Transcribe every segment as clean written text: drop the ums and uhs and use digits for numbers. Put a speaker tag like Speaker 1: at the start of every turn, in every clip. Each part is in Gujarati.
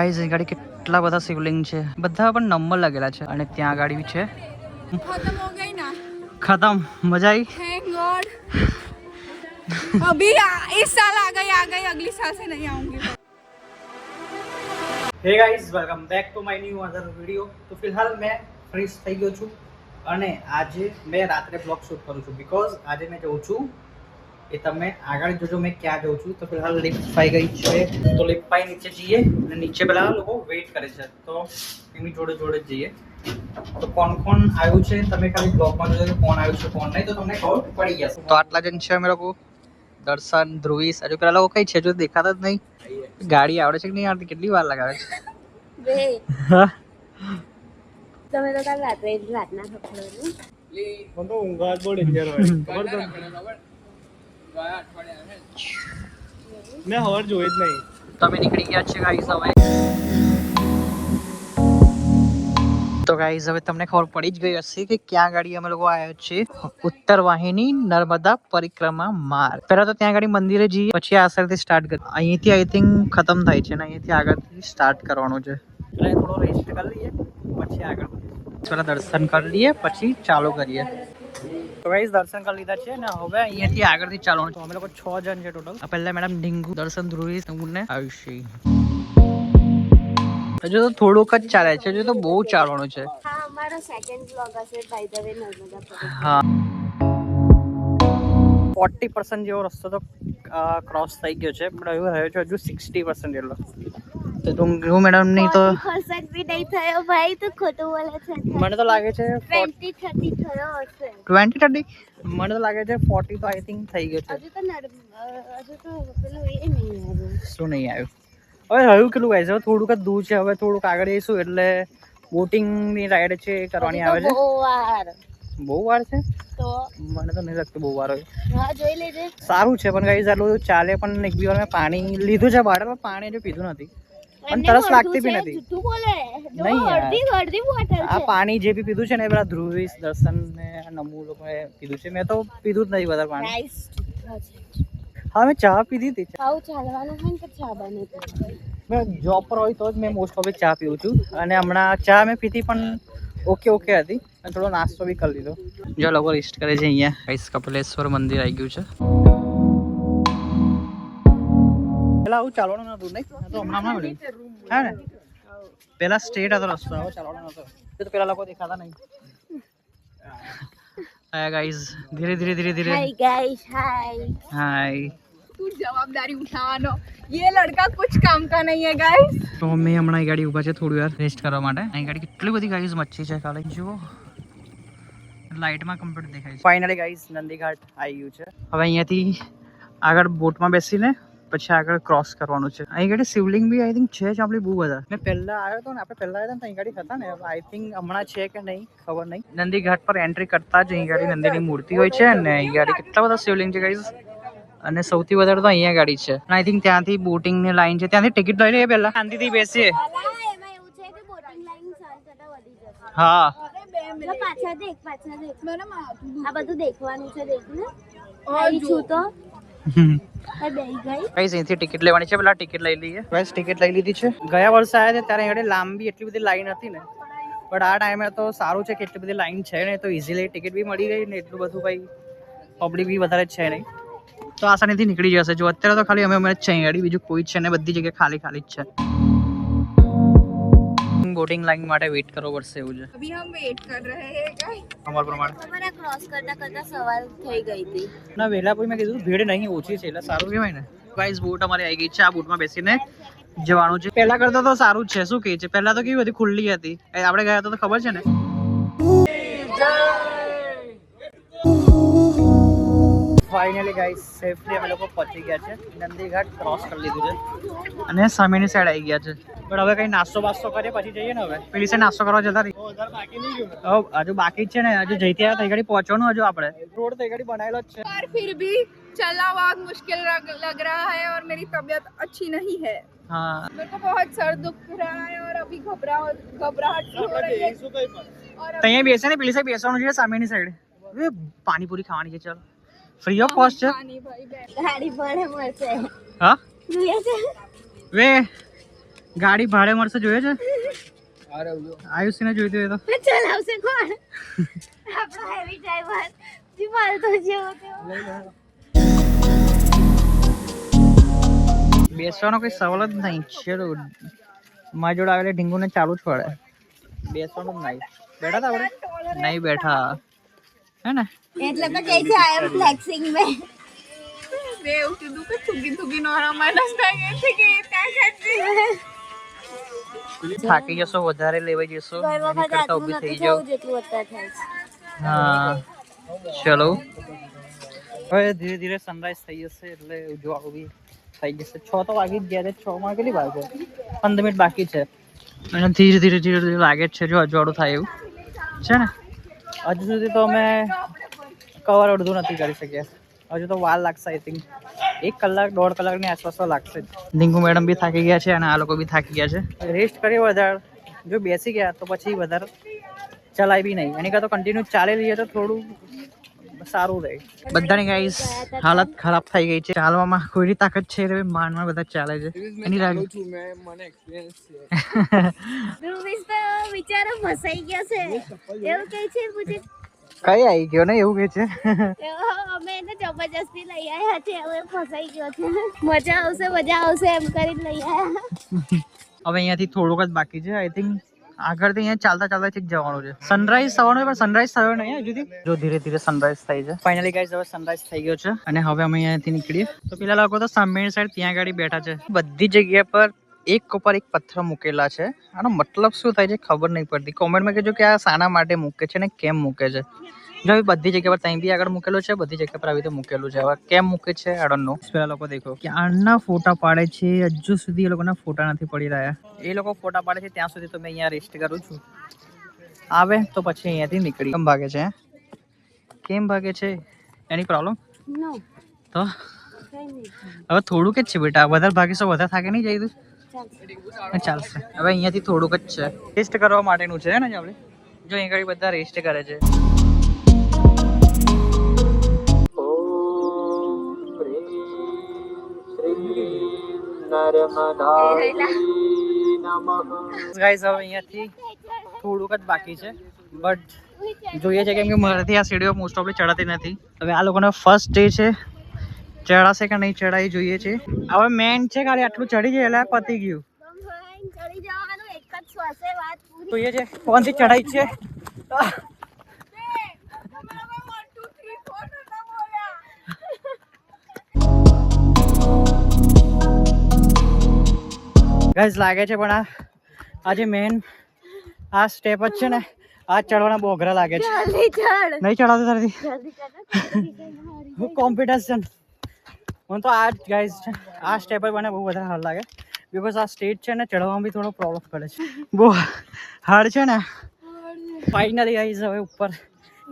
Speaker 1: ગાઈસ એ ગાડી કેટલા બધા શિવલિંગ છે, બધા પણ નંબર लगेला છે અને ત્યાં ગાડી છે
Speaker 2: खत्म हो गई ना,
Speaker 1: खत्म मजा आई
Speaker 2: थैंक गॉड। अभी इस साल आ गई अगली साल से नहीं आऊंगी।
Speaker 1: Hey guys welcome back to my new other video. तो फिलहाल मैं फ्रेश થઈ ગયો છું અને આજે મેં રાત્રે બ્લોગ શૂટ કરું છું બીકોઝ આજે મેં જઉં છું એ તમે આગળ જોજો મેં ક્યાં જઉં છું। તો फिलहाल લિફ્ટ પાઈ ગઈ છે તો લિફ્ટ પાઈ નીચે જઈએ અને નીચે પેલા લોકો વેઇટ કરે છે તો એમની જોડે જોડે જઈએ। તો કોણ કોણ આવ્યું છે તમે ખાલી બ્લોગમાં જોજો કોણ આવ્યું છે કોણ નહીં તો તમને ખબર પડી જશે। તો આટલા જણ છે અમે લોકો, દર્શન, ધ્રુવીશ, હજુ પેલા લોકો કઈ છે જો દેખાતા જ નહીં। ગાડી આવડે છે કે નહીં આવડતી, કેટલી વાર લગાવે છે
Speaker 3: બે
Speaker 1: હા
Speaker 3: તમે તો કાલ રાત્રે રાતના ખબર
Speaker 4: હું તો ઊંઘા બહુ ડેન્જર હોય ખબર તો મેં હવાર જોઈ જ નહીં।
Speaker 1: તમે નીકળી ગયા છે ગાઈસ હવે। તો ગાઈસ હવે તમને ખબર પડી જ ગઈ હશે કે ક્યાં ગાડી અમે લોકો આવ્યા છે, ઉત્તર વાહિની નર્મદા પરિક્રમા માર્ગ। પહેલા તો ત્યાં ગાડી મંદિરે જઈએ પછી આ સાઈડથી સ્ટાર્ટ કરીએ। અહીંથી આઈ થિંક ખતમ થાય છે ને અહીંથી આગળથી સ્ટાર્ટ કરવાનું છે એટલે થોડો રેસ્ટ કરી લઈએ પછી આગળ થોડા દર્શન કરી લઈએ પછી ચાલુ કરીએ। તો ગાઈસ દર્શન કરી લીધા છે ને હવે અહીંયાથી આગળથી ચાલવાનું છે। અમે લોકો 6 જણ છે ટોટલ। પહેલા મેડમ ઢીંગુ, દર્શન, ધ્રુવી ને આયુષી। હજુ તો થોડુંક જ ચાલે છે, હજુ તો બહુ ચાલવાનું છે।
Speaker 3: હા અમારો સેકન્ડ બ્લોગ હશે બાય ધ વે નર્મદા પર।
Speaker 1: હા 40% જેવો રસ્તો તો ક્રોસ થઈ ગયો છે પણ હવે રહ્યો છે હજુ 60% જેટલો। તો ઢીંગુ મેડમ ની તો
Speaker 3: 40% બી નહીં થયો ભાઈ, તો ખોટું બોલે છે।
Speaker 1: મને તો લાગે છે
Speaker 3: 20-30 થયો હશે।
Speaker 1: 20-30 મને તો લાગે છે 40 તો આઈ થિંક થઈ ગયો છે।
Speaker 3: હજુ તો પેલું એ નહીં આવ્યું।
Speaker 1: શું નહીં આવ્યું? હવે રહ્યું કેટલું ગાઈસ, હવે થોડુંક જ દૂર છે, હવે થોડુંક આગળ જઈશું એટલે બોટિંગ ની રાઈડ છે એ કરવાની આવે છે।
Speaker 3: બહુ વાર
Speaker 1: બહુ વાર છે?
Speaker 3: તો
Speaker 1: મને તો નહીં લાગતું બહુ વાર હોય।
Speaker 3: હા જોઈ લેજે।
Speaker 1: સારું છે પણ ગાઈસ આટલું બધું ચાલે પણ એક બી વાર મેં પાણી લીધું છે બહાર પણ પાણી હજુ પીધું નથી પણ તરસ લાગતી બી નથી।
Speaker 3: જૂઠું બોલે જો
Speaker 1: નહીં યાર।
Speaker 3: અડધી બોટલ
Speaker 1: આ
Speaker 3: છે।
Speaker 1: પાણી જે બી પીધું છે ને એ પેલા ધ્રુવીશ, દર્શન ને નમુ લોકોએ પીધું છે, મેં તો પીધું જ નહીં વધારે પાણી।
Speaker 3: રાઈસ
Speaker 1: હા મેં ચા પીધી હતી।
Speaker 3: આવું ચાલવાનું હોય ને તો ચા બને તો
Speaker 1: મેં જોબ પર હોય તો જ મેં મોસ્ટ ઓફ ચા પીવું છું અને હમણાં ચા મેં પીધી પણ ઓકે હતી અને થોડો નાસ્તો બી કરી લીધો। જો લોકો લિસ્ટ કરે છે અહીંયા ગાઈસ કપિલેશ્વર મંદિર આવી ગયું છે। પેલા આવું ચાલવાનું નતું નહીં તો હમણાં મળ્યું હા ને, પેલા સ્ટ્રેટ હતો રસ્તો, હવે ચાલવાનો નતો તો પેલા લોકો દેખાતા નહીં। હાય ગાઈસ ધીરે ધીરે ધીરે ધીરે
Speaker 3: હાય ગાઈસ હાય
Speaker 1: હાય।
Speaker 2: तू जवाबदारी उठानो, ये लड़का कुछ काम का नहीं है गाइस।
Speaker 1: તો મેં હમણાં ગાડી ઊભા છે થોડી વાર રેસ્ટ કરવા માટે। અહીં ગાડી કેટલી બધી ગાઈસ મચ્છી છે કાલે જુઓ, લાઇટમાં કમ્પ્લીટ દેખાય છે। ફાઇનલી ગાઈસ નંદીઘાટ આવી ગયું છે। હવે અહીંયાથી આગળ બોટમાં બેસીને પછી આગળ ક્રોસ કરવાનું છે। અહીં ગાડી શિવલિંગ બી આઈ થિંક છે જ આપણી બહુ બધા। મેં પહેલા આવ્યો હતો ને, આપણે પહેલા આવ્યા હતા ને અહીં ગાડી હતા ને, આઈ થિંક હમણાં છે કે નહીં ખબર નહીં। નંદીઘાટ પર એન્ટ્રી કરતા જ અહીં ગાડી નંદીની મૂર્તિ હોય છે અને અહીં ગાડી કેટલા બધા શિવલિંગ છે ગાઈસ અને સૌથી વધારે તો અહીંયા ગાડી છે। આઈ થિંક ત્યાંથી બોટિંગ ની લાઈન છે, ત્યાંથી ટિકિટ લઈ લઈએ પહેલા, શાંતિથી બેસીએ।
Speaker 3: એમાં એવું છે કે બોટિંગ લાઈન શાંતતા વધી જશે।
Speaker 1: હા
Speaker 3: જો પાછા દેખ
Speaker 2: मैडम
Speaker 3: આ બધું દેખવાનું છે, દેખ ને આવી છું તો આ બેહી ગઈ।
Speaker 1: ગાઈસ અહીંથી ટિકિટ લેવાની છે, પેલા ટિકિટ લઈ લઈએ। ગાઈસ ટિકિટ લઈ લીધી છે। ગયા વર્ષે આવ્યા હતા ત્યારે અહીંયા લાંબી એટલી બધી લાઈન હતી ને, બટ આ ટાઈમે તો સારું છે કે એટલી બધી લાઈન છે ને, તો ઇઝીલી ટિકિટ બી મળી ગઈ ને એટલું બધું ભાઈ પબ્લિક બી વધારે છે નહીં તો આસાનીથી નીકળી જશે। જો અત્યારે તો ખાલી અમે જ છે અહીં ગાડી, બીજું કોઈ જ છે ને, બધી જગ્યાએ ખાલી ખાલી જ છે। બોટિંગ લાઈન માટે વેઇટ કરવો પડશે એવું છે
Speaker 2: अभी हम वेट कर रहे हैं गाइस।
Speaker 1: અમાર પ્રમાણે।
Speaker 3: તમારા ક્રોસ કરતા સવાલ થઈ ગઈ હતી
Speaker 1: ના વહેલા કોઈ મેં કીધું ભીડ નહીં ઓછી છે એટલે સારું કહેવાય ને। ગાઈસ બોટ અમારી આવી ગઈ છે, આ બોટમાં બેસીને જવાનું છે। પહેલા કરતા તો સારું જ છે, શું કહે છે? પહેલા તો કેવી બધી ખુલ્લી હતી, આપણે ગયા તો ખબર છે ને। ફાઇનલી ગાઈસ સેફલી અમે લોકો પહોંચી ગયા છે, નંદીઘાટ ક્રોસ કરી લીધું છે અને સામેની સાઈડ આવી ગયા છે। પણ હવે કઈ નાસ્તો બાસ્તો કરીએ પછી જઈએ ને। હવે પેલી સાઈડ નાસ્તો કરવા જતા રહી, હજુ બાકી જ છે ને, હજુ જઈતી આવ્યા તઈ ગાડી પહોંચવાનું હજુ આપણે રોડ તઈ ગાડી બનાવેલો જ છે।
Speaker 2: पर फिर भी चलना बहुत मुश्किल लग रहा है और मेरी तबीयत अच्छी नहीं है।
Speaker 1: हाँ
Speaker 2: मेरे को बहुत सर दुख रहा है और अभी घबराहट सी हो रही है। और
Speaker 1: તઈ બેસે ને પેલી સાઈડ બેસવાનું છે સામેની સાઈડ। પાણીપુરી ખાવાની છે, ચાલ ફ્રી ઓફ કોસ્ટ છે।
Speaker 2: पानी भाई बैठ
Speaker 3: ગાડી પડે મળશે
Speaker 1: હા
Speaker 3: જોઈએ છે
Speaker 1: વે ગાડી ભાડે મળશે જોયે છે? આયુષને જોઈતું હોય તો
Speaker 3: ચલાવશે કોણ? આપણો હેવી ડ્રાઈવર જી મારતો જેવો તેવો.
Speaker 1: બેસવાનો કોઈ સવાલ જ નહીં. ચલો મારી જોડે આવેલી ઢીંગુને ચાલુ જ પડે. બેસવાનું જ નહીં. બેઠા તા આપણે? નહીં બેઠા હે ને?
Speaker 3: એટલે તો કહે છે આઈ એમ ફ્લેક્સિંગ મે.
Speaker 2: બે ઉઠી દુકે થુગી થુગી નોરા માનસ થાય છે કે ત્યાં ખાતી.
Speaker 1: થાકી જશો, વધારે લેવાઈ જશો,
Speaker 3: ગઈ
Speaker 1: એની
Speaker 3: વખત
Speaker 1: કરતા
Speaker 3: આટલું
Speaker 1: ઊભી થઈ
Speaker 3: નથી
Speaker 1: જાઓ.
Speaker 3: થયું જેટલું અત્યારે થાય છે.
Speaker 1: હા ચલો હવે ધીરે ધીરે સનરાઈઝ થઈ જશે એટલે ઉજવાનું બી થઈ જશે. 6 તો વાગી જ ગયા છે. 6 માં કેટલી વાર છે? 15 મિનિટ બાકી છે અને ધીરે ધીરે લાગે જ છે જો અજવાળું થાય એવું છે ને. હજુ સુધી તો અમે કવર અડધું નથી કરી શક્યા. હજુ તો વાર લાગશે. આઈ થિંક 1 કલાક 1.5 કલાકની આસપાસ તો લાગશે જ. ડીંગુ મેડમ બી થાકી ગયા છે અને આ લોકો બી થાકી ગયા છે. રેસ્ટ કરીએ વધારે. જો બેસી ગયા તો પછી વધારે ચલાય બી નહીં. એની કરતા કન્ટિન્યુ ચાલી લઈએ તો થોડું સારું રહે. બધાની ગાઈસ હાલત ખરાબ થઈ ગઈ છે. ચાલવામાં કોઈની તાકાત છે રે માનમાં બધા ચાલે છે. એની રાગ
Speaker 4: છું મેં મને એક્સપિરિયન્સ છે.
Speaker 3: ધ્રુવીશ તો બિચારો ફસાઈ ગયો છે એવું કહે છે. પૂછે
Speaker 1: કઈ આવી ગયો ને એવું કે છે.
Speaker 3: અમે એને જબરજસ્તી લઈ આવ્યા છે. હવે ફસાઈ ગયો છે. મજા આવશે એમ કરીને લઈ આવ્યા.
Speaker 1: હવે અહીંયાથી થોડુંક જ બાકી છે. આઈ થિંક આગળથી અહીંયા ચાલતા ઠીક જવાનું છે. સનરાઈઝ થવાનું પણ સનરાઈઝ થયો નહીં હજુ સુધી. જો ધીરે ધીરે સનરાઈઝ થઈ છે. ફાઇનલી ગાઈઝ હવે સનરાઈઝ થઈ ગયો છે અને હવે અમે અહીંયાથી નીકળીએ. તો પેલા લોકો તો સામેની સાઈડ ત્યાં ગાડી બેઠા છે. બધી જગ્યા પર એક ઉપર એક પથ્થર મૂકેલા છે. આનો મતલબ શું થાય છે ખબર નહીં પડતી. કોમેન્ટમાં કહેજો કે આ શાના માટે મૂકે છે ને કેમ મૂકે છે. જો બધી જગ્યા પર ત્યાં બી આગળ મૂકેલું છે, બધી જગ્યા પર આવી રીતે મૂકેલું છે. હવે કેમ મૂકે છે આઈ ડોન્ટ નો. પેલા લોકો દેખો કે આના ફોટા પાડે છે. હજુ સુધી એ લોકોના ફોટા નથી પડી રહ્યા. એ લોકો ફોટા પાડે છે ત્યાં સુધી તો મેં અહીંયા રેસ્ટ કરું છું. આવે તો પછી અહીંયાથી નીકળી. કેમ ભાગે છે? કેમ ભાગે છે? એની પ્રોબ્લેમ
Speaker 3: નો
Speaker 1: તો
Speaker 3: કઈ નહીં.
Speaker 1: હવે થોડુંક જ છે બેટા. વધારે ભાગીશો વધારે થાકે નહીં જાય તું?
Speaker 3: ચાલશે.
Speaker 1: ચાલશે. હવે અહીંયાથી થોડુંક જ છે. રેસ્ટ કરવા માટેનું છે ને આપણે. જો અહીં આગળ બધા રેસ્ટ કરે છે. ગાઈઝ હવે અહીંયાથી થોડુંક જ બાકી છે બટ જોઈએ છે કેમ કે મારાથી આ સીડીઓ મોસ્ટ ઓફલી ચડાતી નથી. હવે આ લોકોનો ફર્સ્ટ ડે છે. ચડાશે કે નહીં ચડાય જોઈએ છે. હવે મેન છે ખાલી આટલું ચડી જાય એટલે પતી ગયું.
Speaker 3: ચડી જવાનું એક જ શ્વાસે વાત પૂરી.
Speaker 1: જોઈએ છે કોણથી ચડાઈ છે. ગાઈઝ લાગે છે પણ આજે મેન આ સ્ટેપ જ છે ને આ ચડવાના બહુ અઘરા લાગે છે.
Speaker 3: જલ્દી ચડ.
Speaker 1: નહીં ચડાવતો તારથી
Speaker 3: જલ્દી ચડ.
Speaker 1: કોમ્પિટિશન. હું તો આ ગાઈઝ છે આ સ્ટેપ જ મને બહુ વધારે હાર્ડ લાગે બિકોઝ આ સ્ટેજ છે ને ચડવામાં બી થોડો પ્રોબ્લેમ પડે છે. બહુ હાર્ડ છે ને. ફાઇનલી ગાઈઝ હવે ઉપર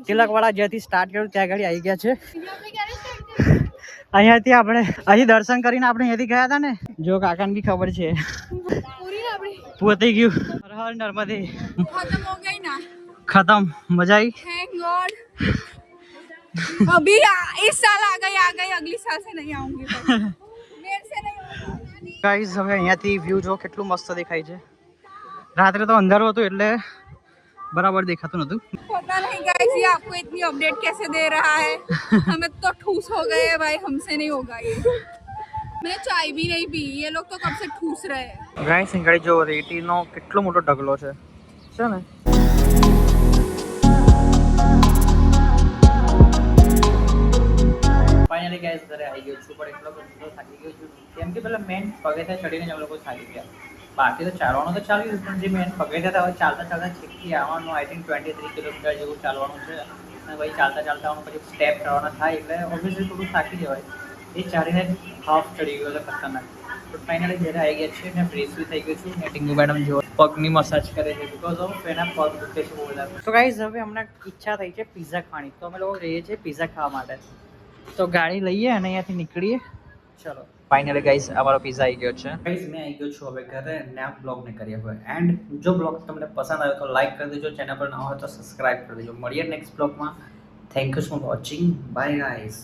Speaker 1: તિલકવાળા જ્યાંથી સ્ટાર્ટ કર્યું ત્યાં આગળ આવી ગયા છે. અહીંયાથી આપણે અહીં દર્શન કરીને આપણે અહીંયાથી ગયા હતા ને. જો કાકાને બી ખબર છે. પતી ગયું. હર હર નર્મદે.
Speaker 2: खत्म हो गई ना.
Speaker 1: खत्म. मजा आई.
Speaker 2: Thank God. अभी इस साल आ गई अगली साल से नहीं आऊंगी. मेरे से नहीं होगा.
Speaker 1: ગાઈઝ હવે અહીંયાથી વ્યૂ જો કેટલું મસ્ત દેખાય છે. રાત્રે તો અંધારું હતું એટલે बराबर देखाતું નતું.
Speaker 2: पता नहीं गाइस ये आपको इतनी अपडेट कैसे दे रहा है. हमें तो ठूस हो गए हैं भाई. हमसे नहीं होगा ये. मैंने चाय भी नहीं पी. ये लोग तो कब से ठूस रहे हैं.
Speaker 1: ગાઈઝ અહીં જો રેતીનો કેટલો મોટો ઢગલો છે ને. ફાઇનલી ગાઈઝ ઘરે આવી ગયો છું પણ એટલો બધો થાકી ગયો છું કેમ કે પેલા મેન પગથિયા ચડીને જ અમે લોકો થાકી ગયા. બાકી તો ચાલવાનું તો ચાલ્યું પણ જે મેન પગથિયા હવે ચાલતા છેકથી આવવાનું આઈ થિંક 23 કિલોમીટર જેવું ચાલવાનું છે અને ભાઈ ચાલતા આવવાનું પછી સ્ટેપ ચડવાના થાય એટલે ઓબ્વિયસલી થોડું થાકી જવાય. એ ચાલીને હાફ ચડી ગયો છે ખતરનાક. તો ફાઇનલી ઘરે આવી ગયા છે ને ફ્રેશ બી થઈ ગયો છું ને ટીંગુ મેડમ જો પગની મસાજ કરે છે બિકોઝ ઓફ એના પગ દુખે છે બહુ વધારે. તો ગાઈઝ હવે હમણાં ઈચ્છા થઈ છે પિઝા ખાવાની તો અમે લોકો જઈએ છીએ પિઝા ખાવા માટે. તો ગાડી લઈએ અને અહીંયાથી નીકળીએ. ચલો ફાઇનલી ગાઈઝ અમારો પિઝા આવી ગયો છે. ગાઈઝ મેં આવી ગયો છું હવે ઘરે અને આ બ્લોગને કરીએ હવે એન્ડ. જો બ્લોગ તમને પસંદ આવ્યો તો લાઈક કરી દેજો. ચેનલ પર ન હોય તો સબસ્ક્રાઇબ કરી દેજો. મળીએ નેક્સ્ટ બ્લોગમાં. Thank you for watching. By guys.